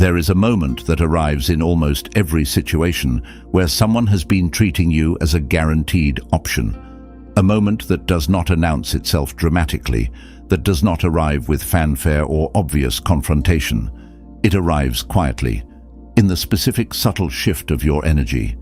There is a moment that arrives in almost every situation where someone has been treating you as a guaranteed option. A moment that does not announce itself dramatically, that does not arrive with fanfare or obvious confrontation. It arrives quietly, in the specific subtle shift of your energy,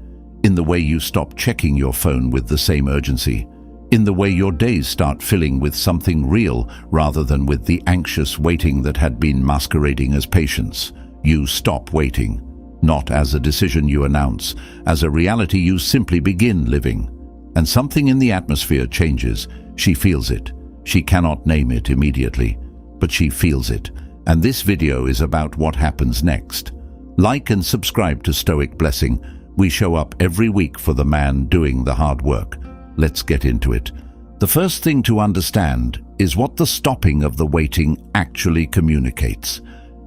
in the way you stop checking your phone with the same urgency, in the way your days start filling with something real rather than with the anxious waiting that had been masquerading as patience. You stop waiting, not as a decision you announce, as a reality you simply begin living. And something in the atmosphere changes. She feels it. She cannot name it immediately, but she feels it. And this video is about what happens next. Like and subscribe to Stoic Blessing. We show up every week for the man doing the hard work. Let's get into it. The first thing to understand is what the stopping of the waiting actually communicates,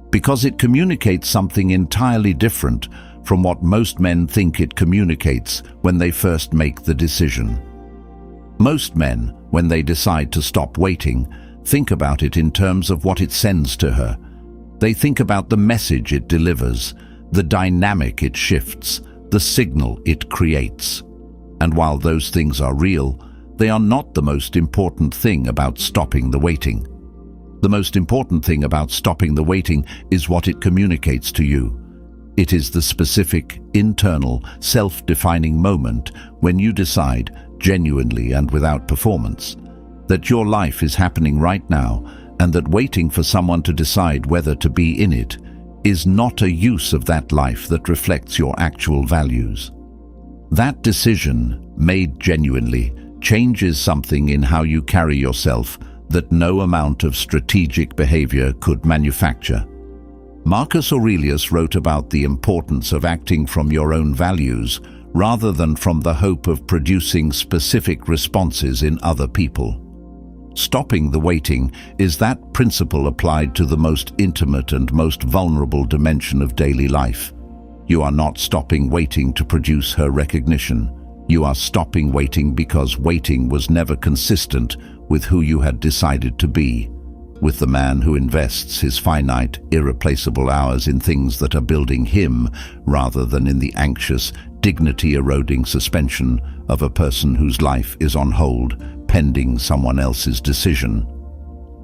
because it communicates something entirely different from what most men think it communicates when they first make the decision. Most men, when they decide to stop waiting, think about it in terms of what it sends to her. They think about the message it delivers, the dynamic it shifts, the signal it creates. And while those things are real, they are not the most important thing about stopping the waiting. The most important thing about stopping the waiting is what it communicates to you. It is the specific, internal, self-defining moment when you decide, genuinely and without performance, that your life is happening right now and that waiting for someone to decide whether to be in it is not a use of that life that reflects your actual values. That decision, made genuinely, changes something in how you carry yourself that no amount of strategic behavior could manufacture. Marcus Aurelius wrote about the importance of acting from your own values rather than from the hope of producing specific responses in other people. Stopping the waiting is that principle applied to the most intimate and most vulnerable dimension of daily life. You are not stopping waiting to produce her recognition. You are stopping waiting because waiting was never consistent with who you had decided to be, with the man who invests his finite, irreplaceable hours in things that are building him rather than in the anxious, dignity-eroding suspension of a person whose life is on hold, pending someone else's decision.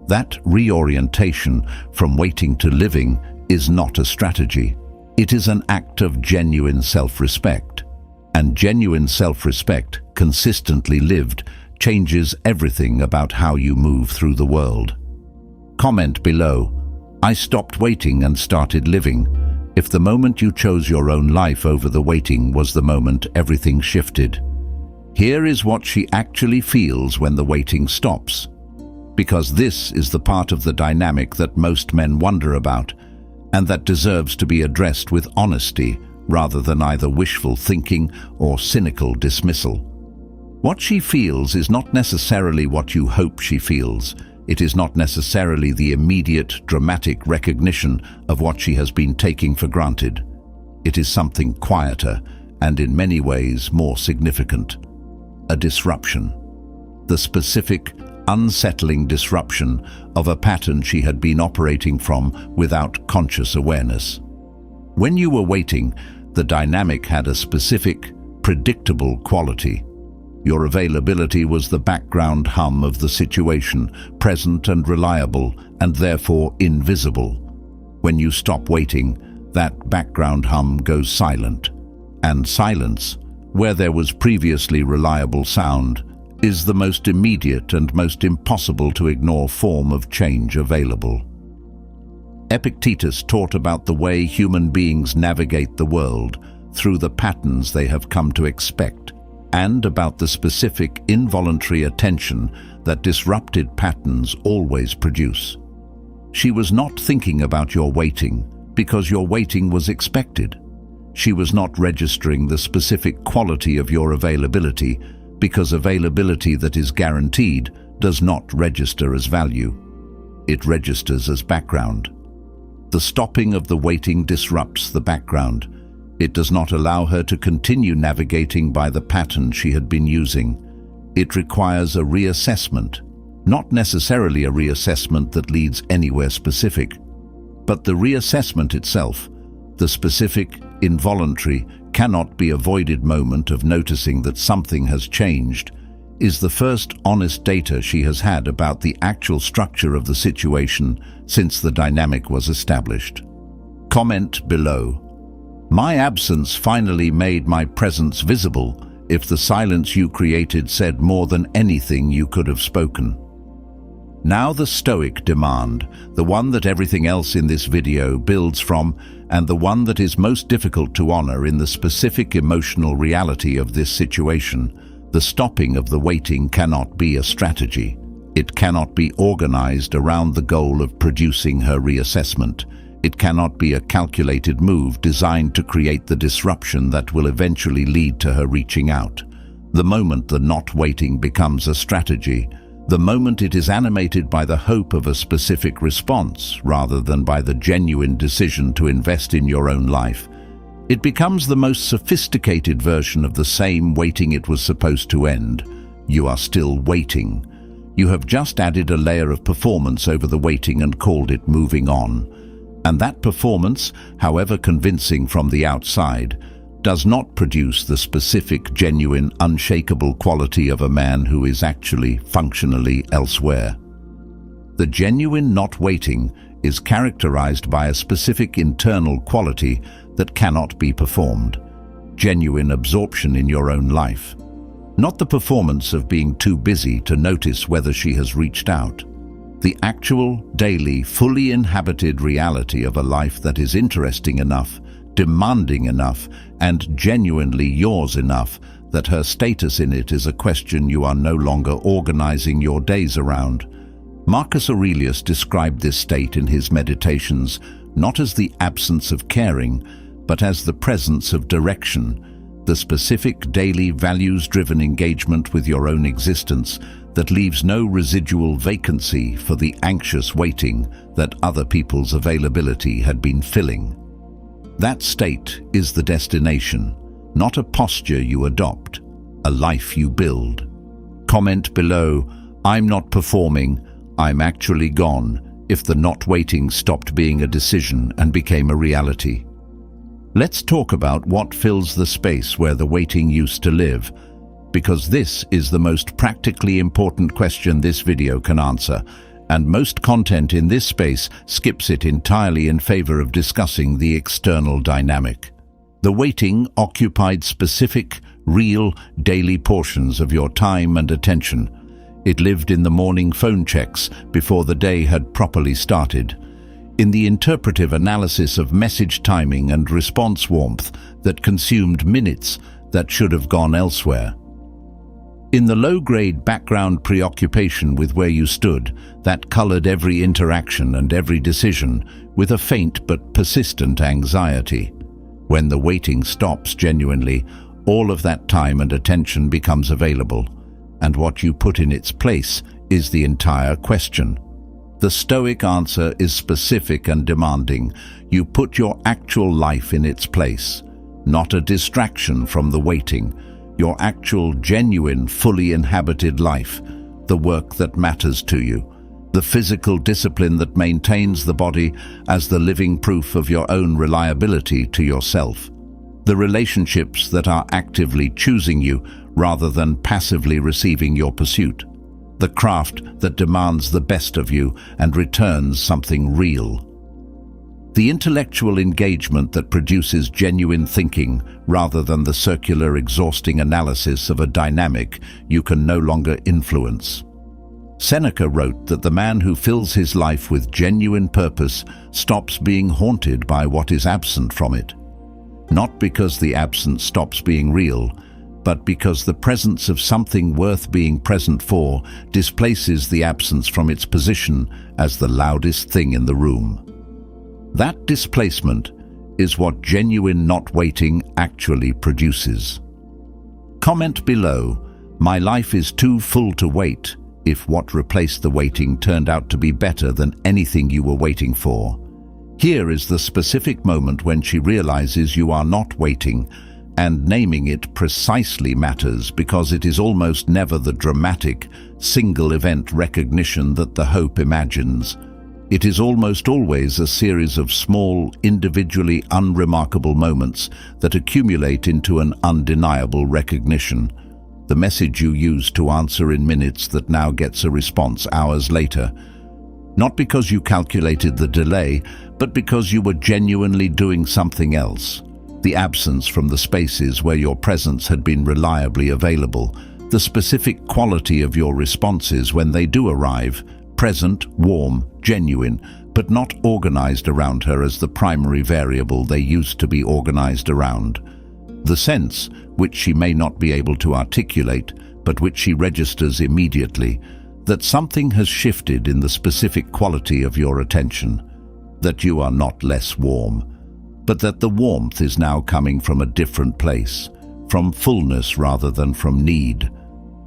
That reorientation from waiting to living is not a strategy. It is an act of genuine self-respect. And genuine self-respect, consistently lived, changes everything about how you move through the world. Comment below, I stopped waiting and started living, if the moment you chose your own life over the waiting was the moment everything shifted. Here is what she actually feels when the waiting stops. Because this is the part of the dynamic that most men wonder about, and that deserves to be addressed with honesty rather than either wishful thinking or cynical dismissal. What she feels is not necessarily what you hope she feels. It is not necessarily the immediate, dramatic recognition of what she has been taking for granted. It is something quieter and in many ways more significant. A disruption. The specific, unsettling disruption of a pattern she had been operating from without conscious awareness. When you were waiting, the dynamic had a specific, predictable quality. Your availability was the background hum of the situation, present and reliable, and therefore invisible. When you stop waiting, that background hum goes silent. And silence, where there was previously reliable sound, is the most immediate and most impossible to ignore form of change available. Epictetus taught about the way human beings navigate the world through the patterns they have come to expect, and about the specific involuntary attention that disrupted patterns always produce. She was not thinking about your waiting because your waiting was expected. She was not registering the specific quality of your availability because availability that is guaranteed does not register as value. It registers as background. The stopping of the waiting disrupts the background. It does not allow her to continue navigating by the pattern she had been using. It requires a reassessment, not necessarily a reassessment that leads anywhere specific, but the reassessment itself The specific, involuntary, cannot be avoided moment of noticing that something has changed is the first honest data she has had about the actual structure of the situation since the dynamic was established. Comment below. My absence finally made my presence visible if the silence you created said more than anything you could have spoken. Now the Stoic demand, the one that everything else in this video builds from, and the one that is most difficult to honor in the specific emotional reality of this situation. The stopping of the waiting cannot be a strategy. It cannot be organized around the goal of producing her reassessment. It cannot be a calculated move designed to create the disruption that will eventually lead to her reaching out. The moment the not waiting becomes a strategy, the moment it is animated by the hope of a specific response rather than by the genuine decision to invest in your own life, it becomes the most sophisticated version of the same waiting it was supposed to end. You are still waiting. You have just added a layer of performance over the waiting and called it moving on. And that performance, however convincing from the outside, does not produce the specific, genuine, unshakable quality of a man who is actually, functionally elsewhere. The genuine not waiting is characterized by a specific internal quality that cannot be performed. Genuine absorption in your own life. Not the performance of being too busy to notice whether she has reached out. The actual, daily, fully inhabited reality of a life that is interesting enough, demanding enough, and genuinely yours enough that her status in it is a question you are no longer organizing your days around. Marcus Aurelius described this state in his Meditations not as the absence of caring, but as the presence of direction, the specific daily values-driven engagement with your own existence that leaves no residual vacancy for the anxious waiting that other people's availability had been filling. That state is the destination, not a posture you adopt, a life you build. Comment below, I'm not performing, I'm actually gone, if the not waiting stopped being a decision and became a reality. Let's talk about what fills the space where the waiting used to live, because this is the most practically important question this video can answer, and most content in this space skips it entirely in favor of discussing the external dynamic. The waiting occupied specific, real, daily portions of your time and attention. It lived in the morning phone checks before the day had properly started, in the interpretive analysis of message timing and response warmth that consumed minutes that should have gone elsewhere, in the low-grade background preoccupation with where you stood that colored every interaction and every decision with a faint but persistent anxiety. When the waiting stops genuinely, all of that time and attention becomes available, and what you put in its place is the entire question. The Stoic answer is specific and demanding. You put your actual life in its place, not a distraction from the waiting, your actual, genuine, fully inhabited life, the work that matters to you, the physical discipline that maintains the body as the living proof of your own reliability to yourself, the relationships that are actively choosing you rather than passively receiving your pursuit, the craft that demands the best of you and returns something real. The intellectual engagement that produces genuine thinking rather than the circular, exhausting analysis of a dynamic you can no longer influence. Seneca wrote that the man who fills his life with genuine purpose stops being haunted by what is absent from it. Not because the absence stops being real, but because the presence of something worth being present for displaces the absence from its position as the loudest thing in the room. That displacement is what genuine not waiting actually produces. Comment below, my life is too full to wait, if what replaced the waiting turned out to be better than anything you were waiting for. Here is the specific moment when she realizes you are not waiting, and naming it precisely matters because it is almost never the dramatic, single-event recognition that the hope imagines. It is almost always a series of small, individually unremarkable moments that accumulate into an undeniable recognition. The message you used to answer in minutes that now gets a response hours later. Not because you calculated the delay, but because you were genuinely doing something else. The absence from the spaces where your presence had been reliably available. The specific quality of your responses when they do arrive. Present, warm, genuine, but not organized around her as the primary variable they used to be organized around. The sense, which she may not be able to articulate, but which she registers immediately, that something has shifted in the specific quality of your attention, that you are not less warm, but that the warmth is now coming from a different place, from fullness rather than from need.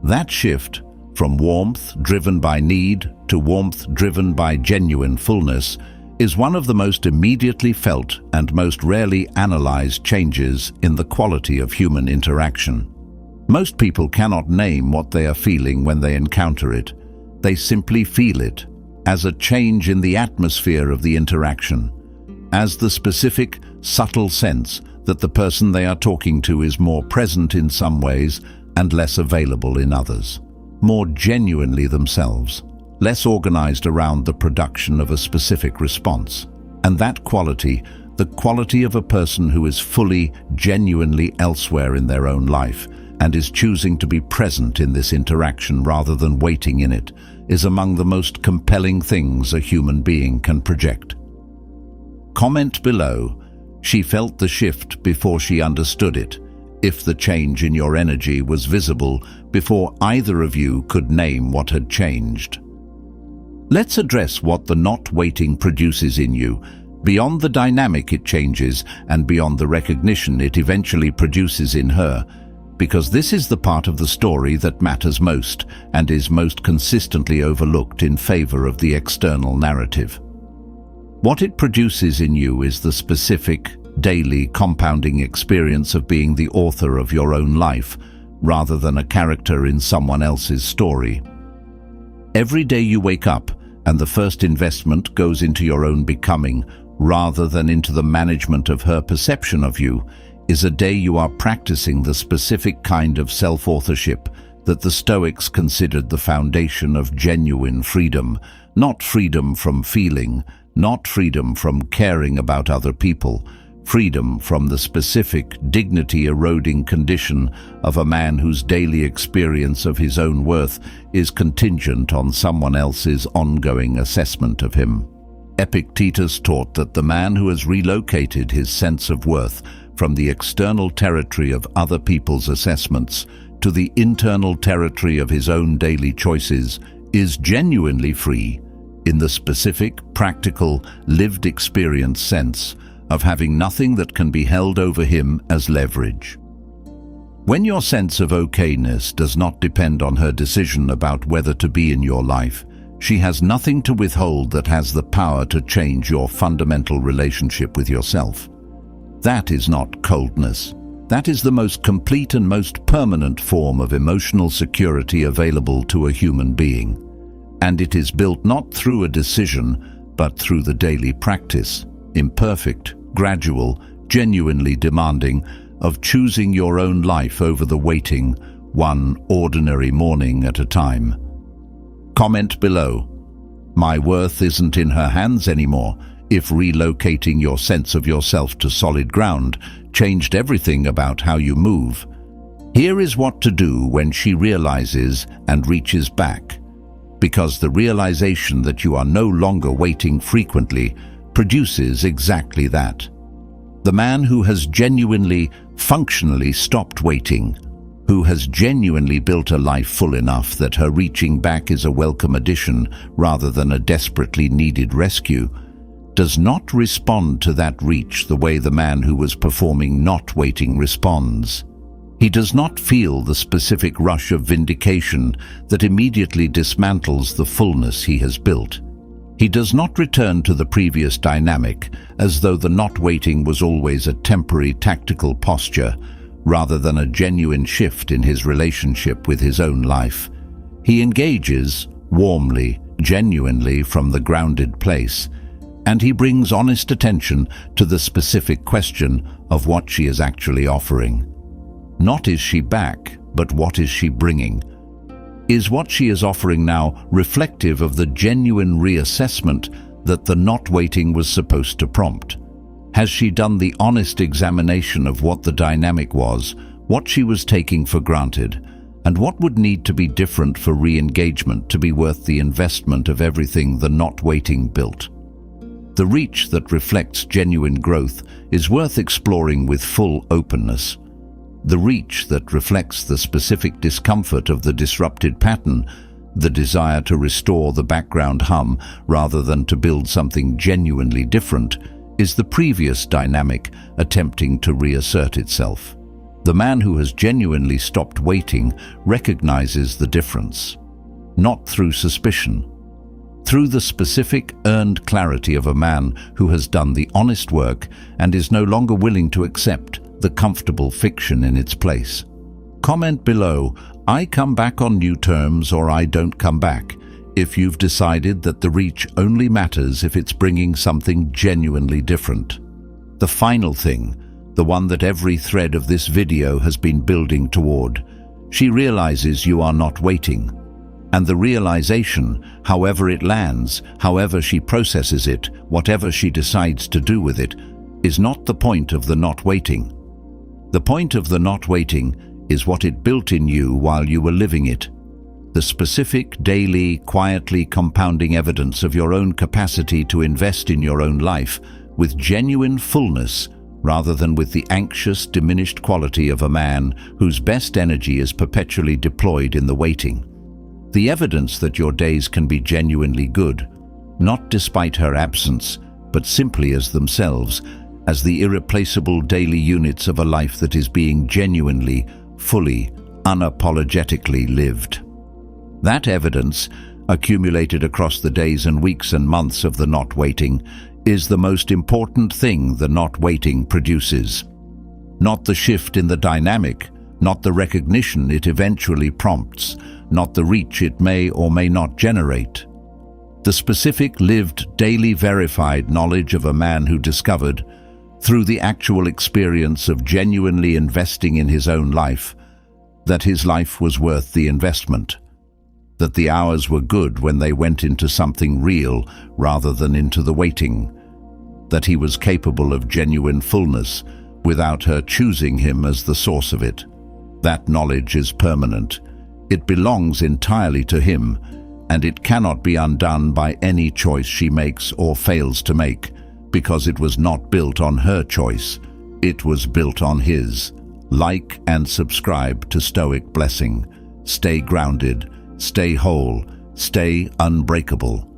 That shift, from warmth driven by need to warmth driven by genuine fullness, is one of the most immediately felt and most rarely analyzed changes in the quality of human interaction. Most people cannot name what they are feeling when they encounter it. They simply feel it, as a change in the atmosphere of the interaction, as the specific, subtle sense that the person they are talking to is more present in some ways and less available in others, more genuinely themselves, less organized around the production of a specific response. And that quality, the quality of a person who is fully, genuinely elsewhere in their own life and is choosing to be present in this interaction rather than waiting in it, is among the most compelling things a human being can project. Comment below, she felt the shift before she understood it, if the change in your energy was visible before either of you could name what had changed. Let's address what the not waiting produces in you, beyond the dynamic it changes and beyond the recognition it eventually produces in her, because this is the part of the story that matters most and is most consistently overlooked in favor of the external narrative. What it produces in you is the specific, daily, compounding experience of being the author of your own life, rather than a character in someone else's story. Every day you wake up, and the first investment goes into your own becoming, rather than into the management of her perception of you, is a day you are practicing the specific kind of self-authorship that the Stoics considered the foundation of genuine freedom, not freedom from feeling, not freedom from caring about other people, freedom from the specific, dignity-eroding condition of a man whose daily experience of his own worth is contingent on someone else's ongoing assessment of him. Epictetus taught that the man who has relocated his sense of worth from the external territory of other people's assessments to the internal territory of his own daily choices is genuinely free, in the specific, practical, lived experience sense of having nothing that can be held over him as leverage. When your sense of okayness does not depend on her decision about whether to be in your life, she has nothing to withhold that has the power to change your fundamental relationship with yourself. That is not coldness. That is the most complete and most permanent form of emotional security available to a human being. And it is built not through a decision, but through the daily practice, imperfect, gradual, genuinely demanding, of choosing your own life over the waiting, one ordinary morning at a time. Comment below. My worth isn't in her hands anymore, if relocating your sense of yourself to solid ground changed everything about how you move. Here is what to do when she realizes and reaches back, because the realization that you are no longer waiting frequently produces exactly that. The man who has genuinely, functionally stopped waiting, who has genuinely built a life full enough that her reaching back is a welcome addition rather than a desperately needed rescue, does not respond to that reach the way the man who was performing not waiting responds. He does not feel the specific rush of vindication that immediately dismantles the fullness he has built. He does not return to the previous dynamic as though the not waiting was always a temporary tactical posture rather than a genuine shift in his relationship with his own life. He engages, warmly, genuinely from the grounded place, and he brings honest attention to the specific question of what she is actually offering. Not is she back, but what is she bringing? Is what she is offering now reflective of the genuine reassessment that the not waiting was supposed to prompt? Has she done the honest examination of what the dynamic was, what she was taking for granted, and what would need to be different for re-engagement to be worth the investment of everything the not waiting built? The reach that reflects genuine growth is worth exploring with full openness. The reach that reflects the specific discomfort of the disrupted pattern, the desire to restore the background hum rather than to build something genuinely different, is the previous dynamic attempting to reassert itself. The man who has genuinely stopped waiting recognizes the difference, not through suspicion, through the specific earned clarity of a man who has done the honest work and is no longer willing to accept the comfortable fiction in its place. Comment below, I come back on new terms, or I don't come back, if you've decided that the reach only matters if it's bringing something genuinely different. The final thing, the one that every thread of this video has been building toward. She realizes you are not waiting. And the realization, however it lands, however she processes it, whatever she decides to do with it, is not the point of the not waiting. The point of the not waiting is what it built in you while you were living it. The specific, daily, quietly compounding evidence of your own capacity to invest in your own life with genuine fullness rather than with the anxious, diminished quality of a man whose best energy is perpetually deployed in the waiting. The evidence that your days can be genuinely good, not despite her absence, but simply as themselves, as the irreplaceable daily units of a life that is being genuinely, fully, unapologetically lived. That evidence, accumulated across the days and weeks and months of the not waiting, is the most important thing the not waiting produces. Not the shift in the dynamic, not the recognition it eventually prompts, not the reach it may or may not generate. The specific, lived, daily verified knowledge of a man who discovered, through the actual experience of genuinely investing in his own life, that his life was worth the investment, that the hours were good when they went into something real rather than into the waiting, that he was capable of genuine fullness without her choosing him as the source of it. That knowledge is permanent. It belongs entirely to him, and it cannot be undone by any choice she makes or fails to make, because it was not built on her choice, it was built on his. Like and subscribe to Stoic Blessing. Stay grounded, stay whole, stay unbreakable.